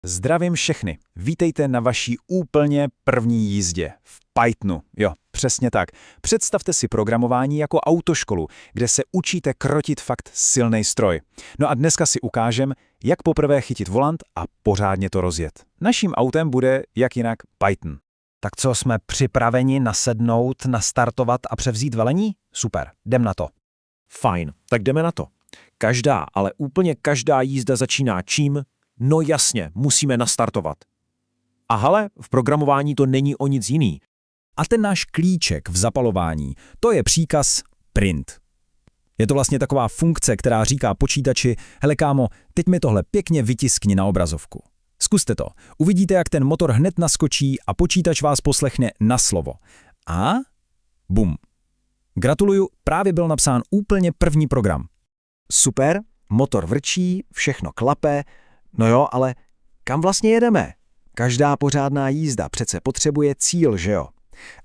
Zdravím všechny. Vítejte na vaší úplně první jízdě v Pythonu. Jo, přesně tak. Představte si programování jako autoškolu, kde se učíte krotit fakt silný stroj. No a dneska si ukážem, jak poprvé chytit volant a pořádně to rozjet. Naším autem bude, jak jinak, Python. Tak co, jsme připraveni nasednout, nastartovat a převzít velení? Super, jdem na to. Fajn, tak jdeme na to. Každá, ale úplně každá jízda začíná čím? No jasně, musíme nastartovat. A hele, v programování to není o nic jiný. A ten náš klíček v zapalování, to je příkaz print. Je to vlastně taková funkce, která říká počítači, hele kámo, teď mi tohle pěkně vytiskni na obrazovku. Zkuste to. Uvidíte, jak ten motor hned naskočí a počítač vás poslechne na slovo. A bum. Gratuluju, právě byl napsán úplně první program. Super, motor vrčí, všechno klape. No jo, ale kam vlastně jedeme? Každá pořádná jízda přece potřebuje cíl, že jo?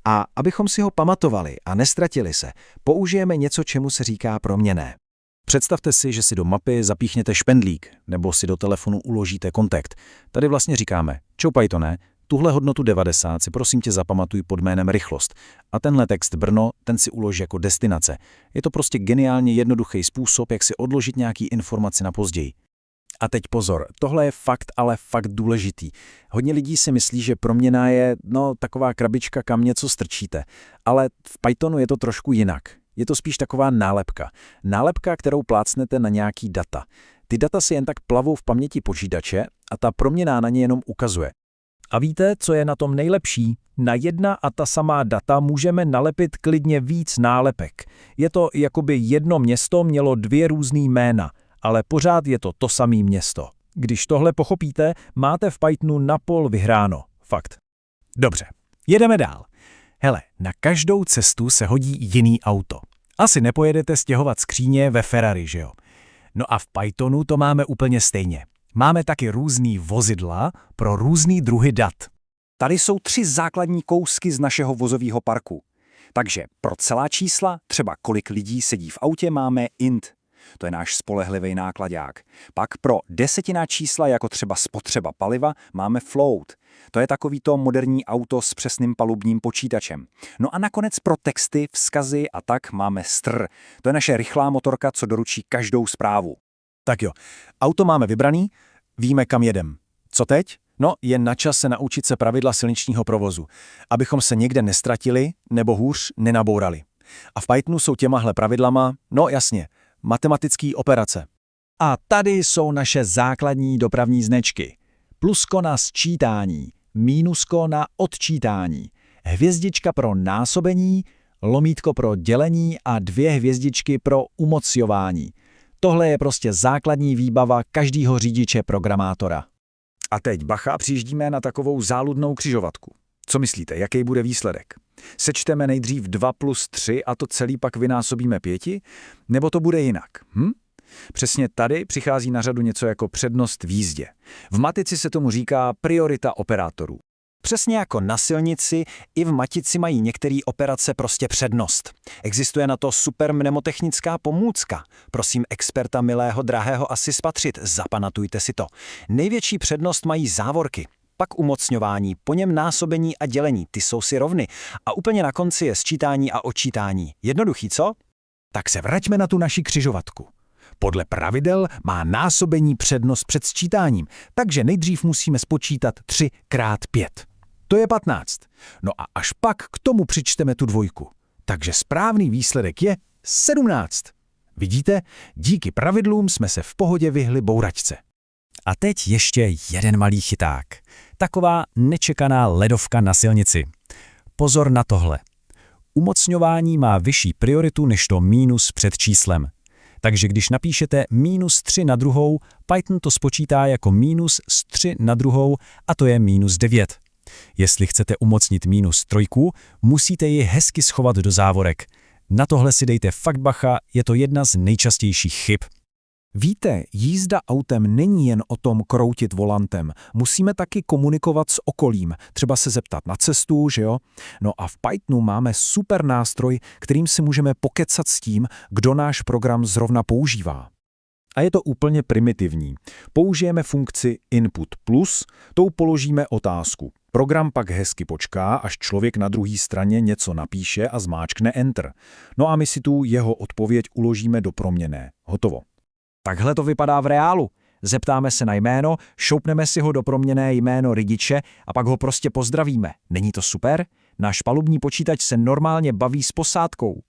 A abychom si ho pamatovali a nestratili se, použijeme něco, čemu se říká proměnné. Představte si, že si do mapy zapíchněte špendlík, nebo si do telefonu uložíte kontakt. Tady vlastně říkáme, čau Pythone, tuhle hodnotu 90 si prosím tě zapamatuj pod jménem rychlost. A tenhle text Brno, ten si ulož jako destinace. Je to prostě geniálně jednoduchý způsob, jak si odložit nějaký informaci na později. A teď pozor, tohle je fakt, ale fakt důležitý. Hodně lidí si myslí, že proměnná je, taková krabička, kam něco strčíte. Ale v Pythonu je to trošku jinak. Je to spíš taková nálepka. Nálepka, kterou plácnete na nějaký data. Ty data si jen tak plavou v paměti počítače a ta proměnná na ně jenom ukazuje. A víte, co je na tom nejlepší? Na jedna a ta samá data můžeme nalepit klidně víc nálepek. Je to, jakoby jedno město mělo dvě různý jména, ale pořád je to to samé město. Když tohle pochopíte, máte v Pythonu napol vyhráno. Fakt. Dobře, jedeme dál. Hele, na každou cestu se hodí jiný auto. Asi nepojedete stěhovat skříně ve Ferrari, že jo? No a v Pythonu to máme úplně stejně. Máme taky různý vozidla pro různý druhy dat. Tady jsou 3 základní kousky z našeho vozového parku. Takže pro celá čísla, třeba kolik lidí sedí v autě, máme int. To je náš spolehlivý nákladák. Pak pro desetinná čísla, jako třeba spotřeba paliva, máme float. To je takovýto moderní auto s přesným palubním počítačem. No a nakonec pro texty, vzkazy a tak máme str. To je naše rychlá motorka, co doručí každou zprávu. Tak jo, auto máme vybraný, víme kam jedem. Co teď? No, je na čas se naučit se pravidla silničního provozu, abychom se někde nestratili nebo hůř nenabourali. A v Pythonu jsou těmahle pravidlama, no jasně, matematické operace. A tady jsou naše základní dopravní značky. Plusko na sčítání, mínusko na odčítání, hvězdička pro násobení, lomítko pro dělení a 2 hvězdičky pro umocňování. Tohle je prostě základní výbava každého řidiče programátora. A teď bacha, přijíždíme na takovou záludnou křižovatku. Co myslíte, jaký bude výsledek? Sečteme nejdřív 2 plus 3 a to celý pak vynásobíme 5? Nebo to bude jinak? Přesně tady přichází na řadu něco jako přednost v jízdě. V matici se tomu říká priorita operátorů. Přesně jako na silnici, i v matici mají některé operace prostě přednost. Existuje na to super mnemotechnická pomůcka. Prosím experta milého, drahého asi spatřit, zapamatujte si to. Největší přednost mají závorky. Pak umocňování, po něm násobení a dělení, ty jsou si rovny. A úplně na konci je sčítání a odčítání. Jednoduchý, co? Tak se vraťme na tu naši křižovatku. Podle pravidel má násobení přednost před sčítáním, takže nejdřív musíme spočítat 3 krát 5. To je 15. No a až pak k tomu přičteme tu 2. Takže správný výsledek je 17. Vidíte, díky pravidlům jsme se v pohodě vyhli bouračce. A teď ještě jeden malý chyták. Taková nečekaná ledovka na silnici. Pozor na tohle. Umocňování má vyšší prioritu než to mínus před číslem. Takže když napíšete minus 3 na druhou, Python to spočítá jako minus z 3 na druhou a to je minus 9. Jestli chcete umocnit minus 3, musíte ji hezky schovat do závorek. Na tohle si dejte fakt bacha, je to jedna z nejčastějších chyb. Víte, jízda autem není jen o tom kroutit volantem. Musíme taky komunikovat s okolím, třeba se zeptat na cestu, že jo? No a v Pythonu máme super nástroj, kterým si můžeme pokecat s tím, kdo náš program zrovna používá. A je to úplně primitivní. Použijeme funkci input plus, tou položíme otázku. Program pak hezky počká, až člověk na druhé straně něco napíše a zmáčkne enter. No a my si tu jeho odpověď uložíme do proměnné. Hotovo. Takhle to vypadá v reálu. Zeptáme se na jméno, šoupneme si ho do proměnné jméno řidiče a pak ho prostě pozdravíme. Není to super? Náš palubní počítač se normálně baví s posádkou.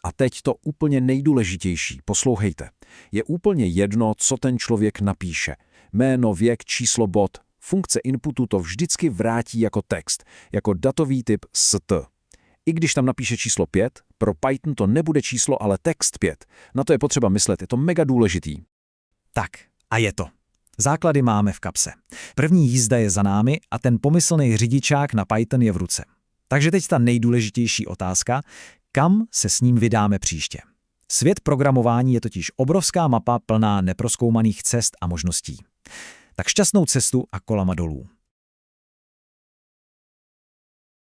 A teď to úplně nejdůležitější. Poslouchejte. Je úplně jedno, co ten člověk napíše. Jméno, věk, číslo, bod. Funkce inputu to vždycky vrátí jako text, jako datový typ st. I když tam napíše číslo 5, pro Python to nebude číslo, ale text 5. Na to je potřeba myslet, je to mega důležitý. Tak, a je to. Základy máme v kapse. První jízda je za námi a ten pomyslný řidičák na Python je v ruce. Takže teď ta nejdůležitější otázka, kam se s ním vydáme příště. Svět programování je totiž obrovská mapa plná neprozkoumaných cest a možností. Tak šťastnou cestu a kolama dolů.